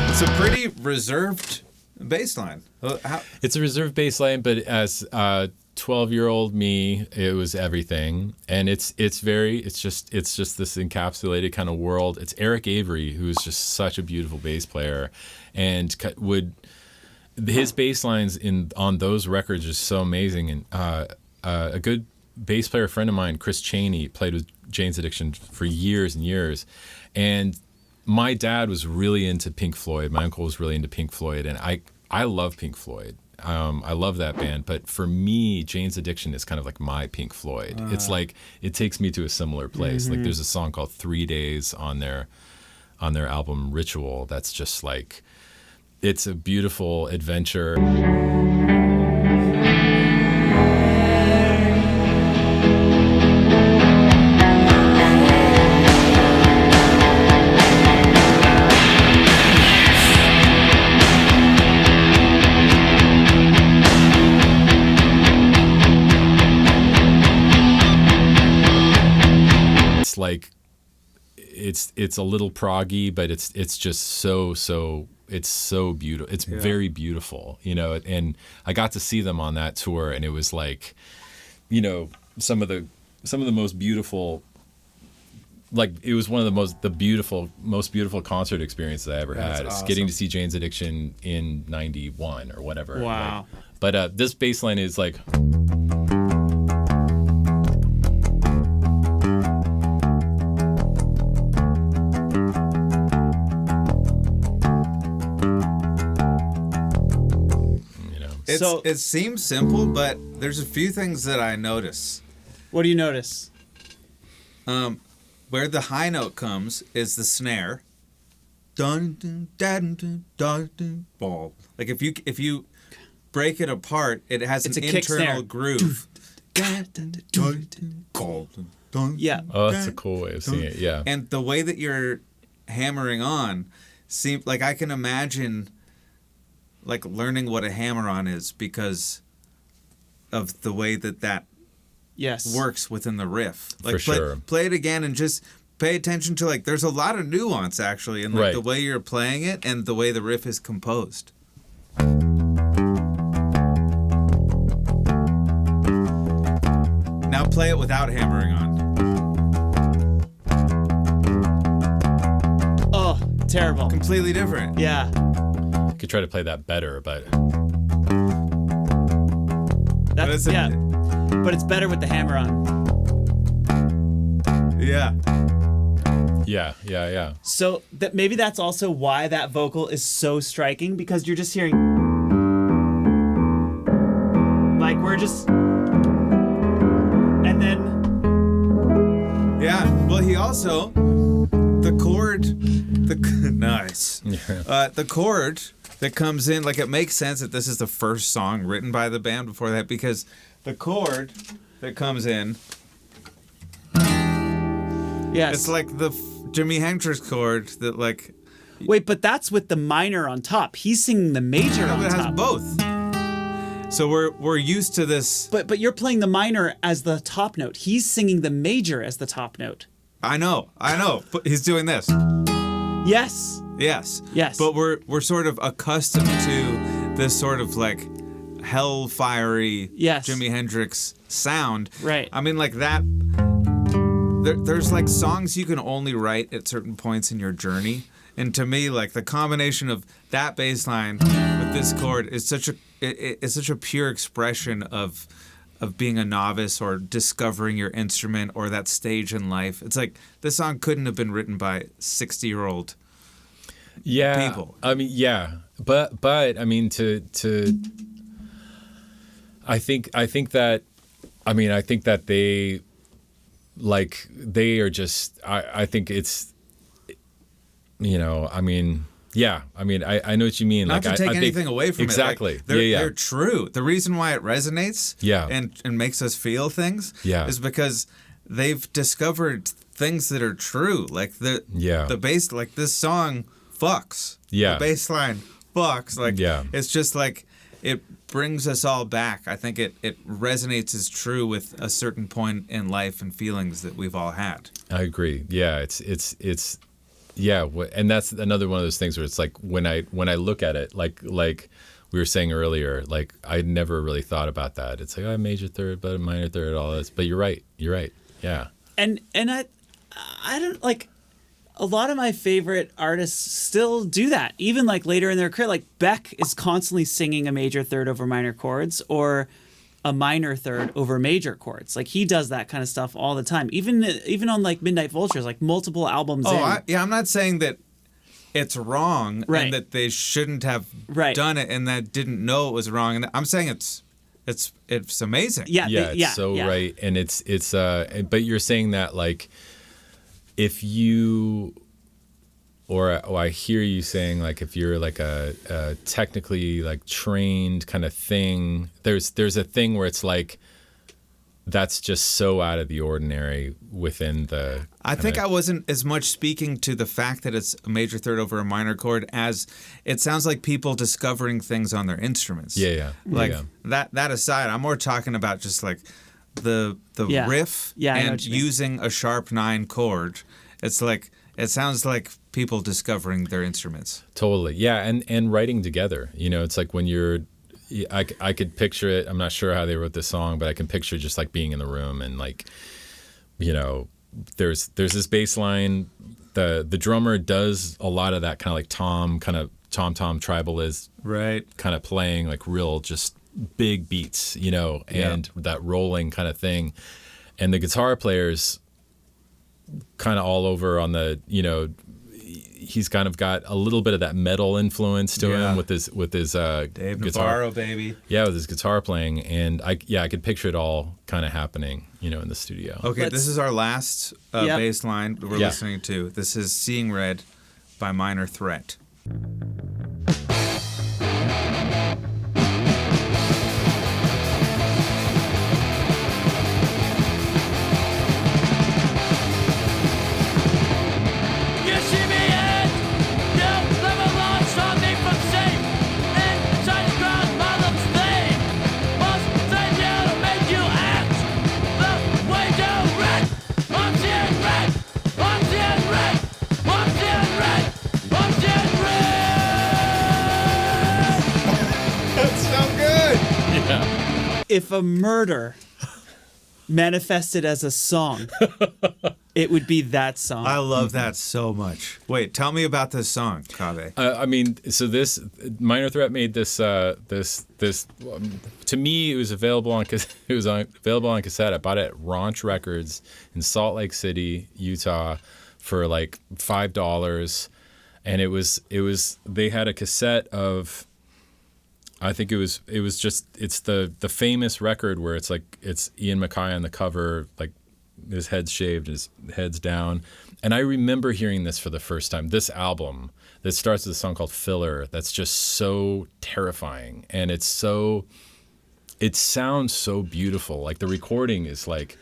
It's a pretty reserved bass line. It's a reserved bass line, but as 12-year-old me, it was everything, and it's just this encapsulated kind of world. It's Eric Avery, who is just such a beautiful bass player, and his bass lines on those records are so amazing. And a good bass player friend of mine, Chris Chaney, played with Jane's Addiction for years and years, and my dad was really into Pink Floyd. My uncle was really into Pink Floyd, and I love Pink Floyd. I love that band, but for me, Jane's Addiction is kind of like my Pink Floyd. It's like it takes me to a similar place. Like there's a song called 3 Days on their album Ritual that's just like, it's a beautiful adventure. Like it's a little proggy, but it's just so it's so beautiful. It's very beautiful, and I got to see them on that tour, and it was like, some of the most beautiful, like it was one of the most beautiful concert experiences I ever had. It's awesome. Getting to see Jane's Addiction in '91 or whatever. Wow. But this bass line is like, it seems simple, but there's a few things that I notice. What do you notice? Where the high note comes is the snare. Dun dun dun dun dun dun ball. Like if you break it apart, it has It's an a kick snare. internal groove. Yeah. oh, that's a cool way of seeing it. Yeah. And the way that you're hammering on seems like I can imagine like learning what a hammer-on is because of the way that Yes. works within the riff. Like For sure. Play it again and just pay attention to like there's a lot of nuance actually in like Right. the way you're playing it and the way the riff is composed. Now play it without hammering on. Oh, terrible. Completely different. Yeah. I could try to play that better, but That's it's a- yeah. But it's better with the hammer on. Yeah. yeah. So that maybe that's also why that vocal is so striking, because you're just hearing like we're just and then Yeah. Well, he also the chord nice. The chord that comes in, like it makes sense that this is the first song written by the band before that, because the chord that comes in, yes. it's like the Jimi Hendrix chord that like Wait, but that's with the minor on top. He's singing the major on it has top. both. So we're used to this. But you're playing the minor as the top note. He's singing the major as the top note. I know. But he's doing this. Yes. Yes. Yes. But we're sort of accustomed to this sort of like hellfiery Yes. Jimi Hendrix sound. Right. I mean, like that. There's like songs you can only write at certain points in your journey, and to me, like the combination of that bass line with this chord is such a pure expression of being a novice or discovering your instrument or that stage in life. It's like this song couldn't have been written by 60-year-old people. I mean, yeah, but I mean to I think that they are just I think it's I mean. Yeah, I mean, I know what you mean. Not like, to take I think, anything away from exactly. it. Exactly. Yeah. They're true. The reason why it resonates Yeah. and makes us feel things Yeah. is because they've discovered things that are true. Like the bass, like this song fucks. Yeah. The bass line fucks. Like, it's just like, it brings us all back. I think it resonates as true with a certain point in life and feelings that we've all had. I agree. Yeah, it's and that's another one of those things where it's like when I look at it, like we were saying earlier, like I never really thought about that. It's like, major third, but a minor third, all this. But you're right. Yeah. And I don't like. A lot of my favorite artists still do that, even like later in their career. Like Beck is constantly singing a major third over minor chords, or a minor third over major chords. Like he does that kind of stuff all the time. Even on like Midnight Vultures, like multiple albums. I'm not saying that it's wrong Right. and that they shouldn't have done it and that didn't know it was wrong. And I'm saying it's amazing. Yeah, right. And it's but you're saying that like, if you, or I hear you saying like, if you're like a technically like trained kind of thing, there's a thing where it's like, that's just so out of the ordinary within the. I think I wasn't as much speaking to the fact that it's a major third over a minor chord as it sounds like people discovering things on their instruments. Like that aside, I'm more talking about just like the riff and using a sharp 9 chord. It's like, it sounds like people discovering their instruments. Totally. Yeah. And writing together, it's like when you're, I could picture it. I'm not sure how they wrote this song, but I can picture just like being in the room and like, there's this bass line. The drummer does a lot of that kind of like tom tribal is right. Kind of playing like real just big beats, and that rolling kind of thing. And the guitar player's kind of all over on the, he's kind of got a little bit of that metal influence to him with his Dave guitar. Navarro, baby. Yeah, with his guitar playing. And I could picture it all kind of happening, in the studio. Okay, this is our last bass line we're listening to. This is Seeing Red by Minor Threat. If a murder manifested as a song, it would be that song. I love that so much. Wait, tell me about this song, Kaveh. I mean, so this Minor Threat made this to me it was available on cassette. I bought it at Raunch Records in Salt Lake City, Utah, for like $5, and it was they had a cassette of. I think it's the famous record where it's like it's Ian MacKaye on the cover, like his head's shaved, his head's down. And I remember hearing this for the first time. This album that starts with a song called Filler that's just so terrifying. And it sounds so beautiful. Like the recording is like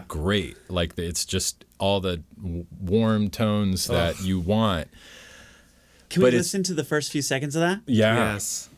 great. Like it's just all the warm tones that you want. Can we listen to the first few seconds of that? Yeah. Yes.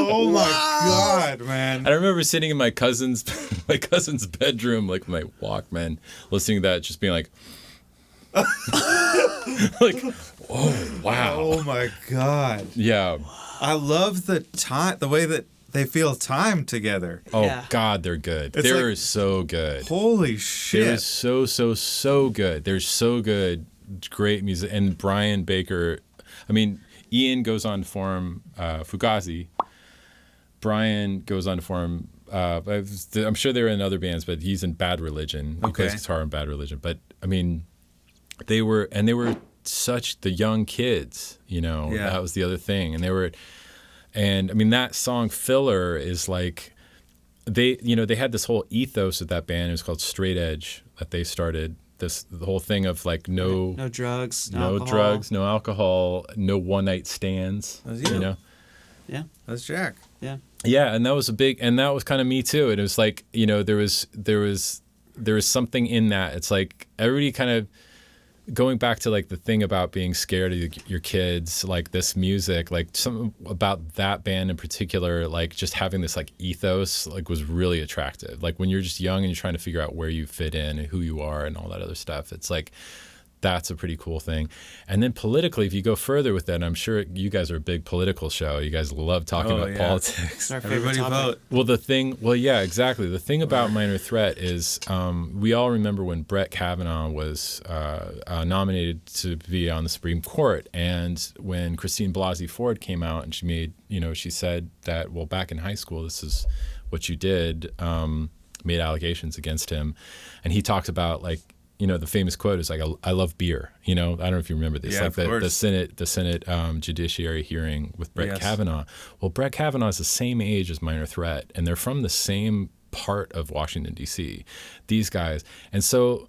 Oh my God, man. I remember sitting in my cousin's bedroom, like my Walkman, listening to that, just being like, like, oh wow. Oh my God. Yeah. I love the way that they feel time together. Oh Yeah. God, they're good. It's They're like- so good. Holy shit. They're so good. They're so good. Great music. And Brian Baker, I mean, Ian goes on to form Fugazi. Brian goes on to form, I'm sure they're in other bands, but he's in Bad Religion. He plays guitar in Bad Religion. But I mean, they were such the young kids, you know, that was the other thing. And I mean, that song Filler is like, they had this whole ethos of that band. It was called Straight Edge that they started. The whole thing of like no drugs, no alcohol. drugs, no alcohol, no one night stands. That was you. You know, Yeah, That's Jack. yeah. yeah, and that was that was kind of me too. And it was like, you know, there was something in that. It's like everybody kind of going back to like the thing about being scared of your kids, like this music, like something about that band in particular, like just having this like ethos, like was really attractive. Like when you're just young and you're trying to figure out where you fit in and who you are and all that other stuff, it's like, that's a pretty cool thing. And then politically, if you go further with that, and I'm sure you guys are a big political show. You guys love talking about politics. It's our favorite Everybody topic. vote. Well, yeah, exactly. The thing about Minor Threat is we all remember when Brett Kavanaugh was nominated to be on the Supreme Court. And when Christine Blasey Ford came out and she said that, well, back in high school, this is what you did, made allegations against him. And he talks about like, you know, the famous quote is like, "I love beer." You know, I don't know if you remember this. Yeah, like of course. the Senate Judiciary hearing with Brett Kavanaugh. Well, Brett Kavanaugh is the same age as Minor Threat, and they're from the same part of Washington D.C. These guys, and so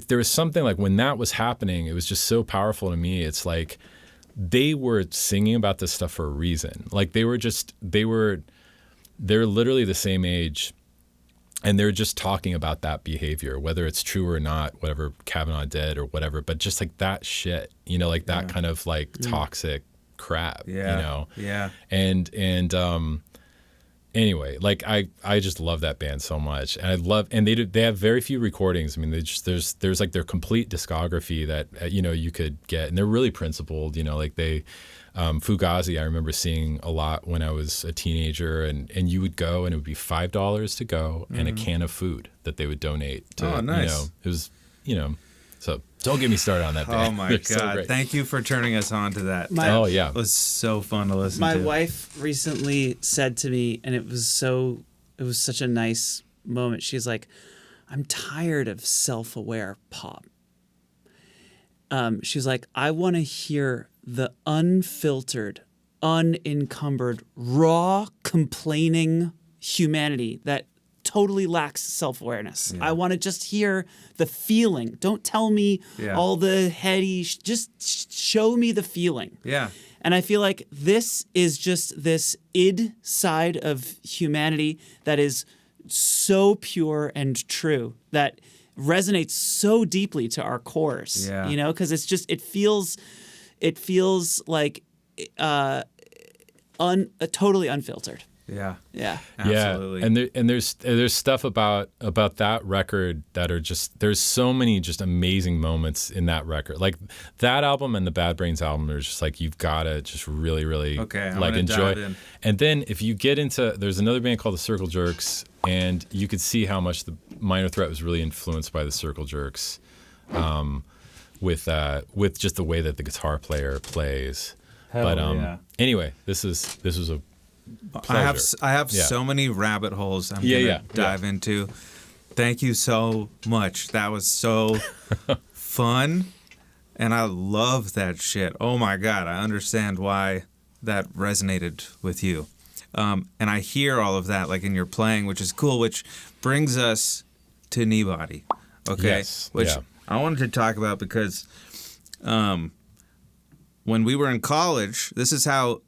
there was something like when that was happening, it was just so powerful to me. It's like they were singing about this stuff for a reason. Like they're literally the same age. And they're just talking about that behavior, whether it's true or not, whatever Kavanaugh did or whatever, but just like that shit, you know, like that kind of like toxic crap, you know? Yeah. And anyway, like I just love that band so much. And they have very few recordings. I mean, there's like their complete discography that, you know, you could get, and they're really principled, you know, like Fugazi, I remember seeing a lot when I was a teenager, and you would go and it would be $5 to go and a can of food that they would donate to, Oh, nice. you know, it was, you know, so don't get me started on that band. Oh my They're so God. great. Thank you for turning us on to that. Oh, yeah. It was so fun to listen My to. wife recently said to me, and it was such a nice moment. She's like, "I'm tired of self-aware pop." She's like, "I want to hear the unfiltered, unencumbered, raw, complaining humanity that totally lacks self-awareness. I want to just hear the feeling. Don't tell me all the heady, just show me the feeling." Yeah. And I feel like this is just this id side of humanity that is so pure and true, that resonates so deeply to our cores. Yeah. You know, because it's just it feels like totally unfiltered. Yeah. Yeah. Absolutely. Yeah, and there's stuff about that record that are just, there's so many just amazing moments in that record. Like that album and the Bad Brains album are just like, you've got to just really I'm like gonna enjoy. dive in. And then if you get into, there's another band called the Circle Jerks, and you could see how much the Minor Threat was really influenced by the Circle Jerks, with just the way that the guitar player plays. Anyway, this was a pleasure. I have so many rabbit holes I'm gonna dive into. Thank you so much. That was so fun, and I love that shit. Oh my God, I understand why that resonated with you, and I hear all of that like in your playing, which is cool. Which brings us to Kneebody, okay? Yes, Which yeah. I wanted to talk about because when we were in college, this is how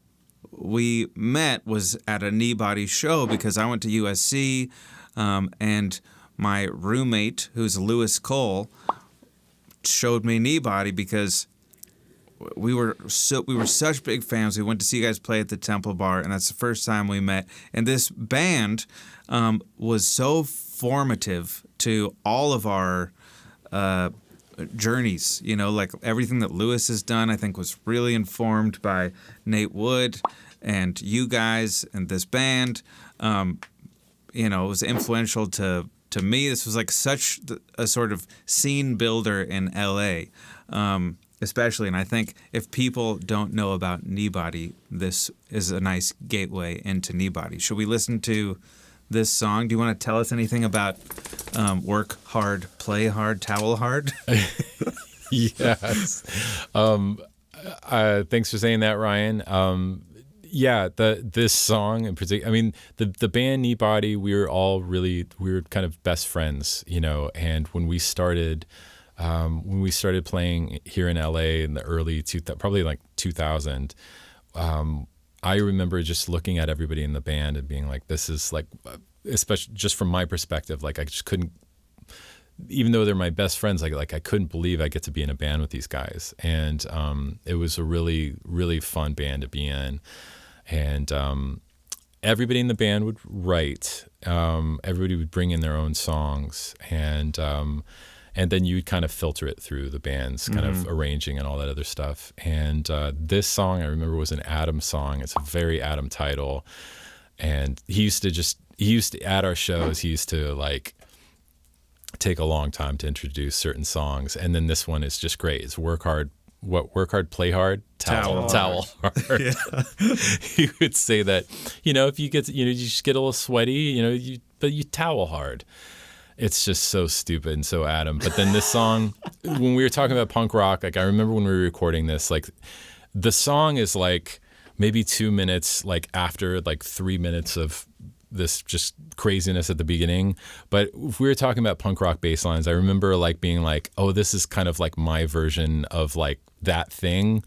we met, was at a Kneebody show, because I went to USC, and my roommate, who's Lewis Cole, showed me Kneebody because we were such big fans. We went to see you guys play at the Temple Bar, and that's the first time we met. And this band was so formative to all of our journeys, you know, like everything that Lewis has done, I think was really informed by Nate Wood. and you guys and this band. It was influential to me. This was like such a sort of scene builder in LA, especially. And I think if people don't know about Kneebody, this is a nice gateway into Kneebody. Should we listen to this song? Do you want to tell us anything about Work Hard, Play Hard, Towel Hard? Yes. Thanks for saying that, Ryan. This song in particular, I mean, the band Kneebody, we were kind of best friends, and when we started playing here in LA in the early probably like 2000, I remember just looking at everybody in the band and being like, this is like, especially just from my perspective, like I just couldn't, even though they're my best friends, like I couldn't believe I get to be in a band with these guys. And it was a really, really fun band to be in. And everybody in the band would write. Everybody would bring in their own songs. And then you'd kind of filter it through the band's kind of arranging and all that other stuff. And this song, I remember, was an Adam song. It's a very Adam title. And he used to, at our shows, he used to like take a long time to introduce certain songs. And then this one is just great. It's work hard, play hard, towel hard. Yeah. He would say that, if you get, you just get a little sweaty, but you towel hard. It's just so stupid and so Adam. But then this song, when we were talking about punk rock, like I remember when we were recording this, like the song is like maybe 2 minutes, like after like 3 minutes of this just craziness at the beginning. But if we were talking about punk rock bass lines, I remember like being like, oh, this is kind of like my version of like that thing,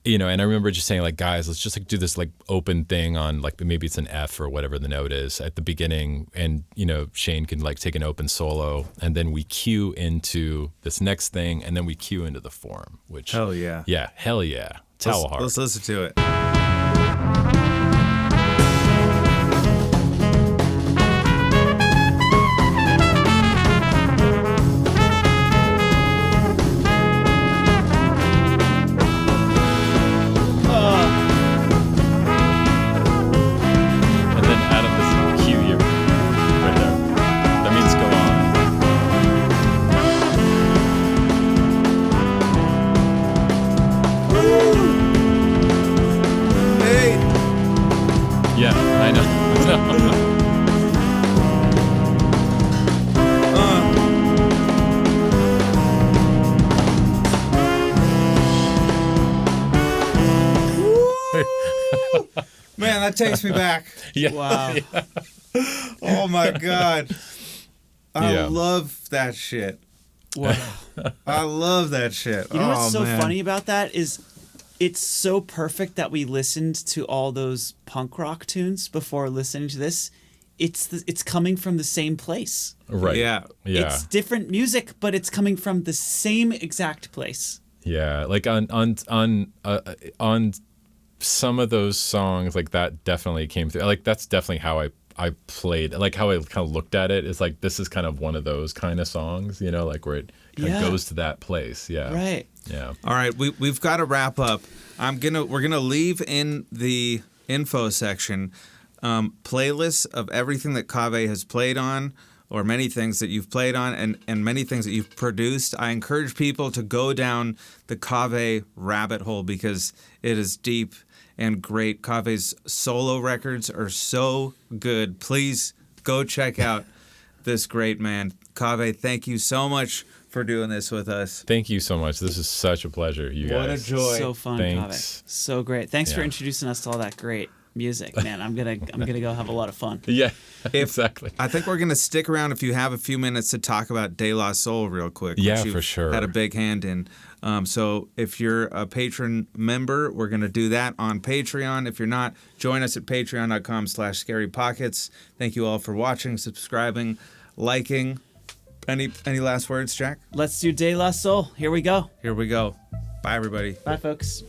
and I remember just saying like, guys, let's just like do this like open thing on like, maybe it's an F or whatever the note is at the beginning. And, Shane can like take an open solo and then we cue into this next thing and then we cue into the form, which hell yeah. Yeah. Hell yeah. Towel hard. Let's listen to it. Man, that takes me back. Yeah. Wow. Yeah. Oh my God. I love that shit. Wow. I love that shit. You know what's so man. funny about that is it's so perfect that we listened to all those punk rock tunes before listening to this. It's coming from the same place. Right. Yeah. It's different music, but it's coming from the same exact place. Yeah. Like on some of those songs, like that definitely came through. Like that's definitely how I played, like how I kind of looked at it. It's like, this is kind of one of those kind of songs, like where it kind of goes to that place. Yeah. Right. Yeah. All right, we've got to wrap up. We're gonna leave in the info section playlists of everything that Kaveh has played on, or many things that you've played on, and many things that you've produced. I encourage people to go down the Kaveh rabbit hole because it is deep and great. Kaveh's solo records are so good. Please go check out this great man. Kaveh, thank you so much for doing this with us. Thank you so much. This is such a pleasure, you guys. What a joy. So fun, Thanks. Kaveh. So great. Thanks for introducing us to all that great music, man. I'm gonna go have a lot of fun. Yeah, exactly. I think we're gonna stick around if you have a few minutes to talk about De La Soul real quick. Yeah, which for sure. Had a big hand in. So if you're a patron member, we're gonna do that on Patreon. If you're not, join us at patreon.com/scarypockets. Thank you all for watching, subscribing, liking. Any last words, Jack? Let's do De La Soul. Here we go. Here we go. Bye, everybody. Bye, folks.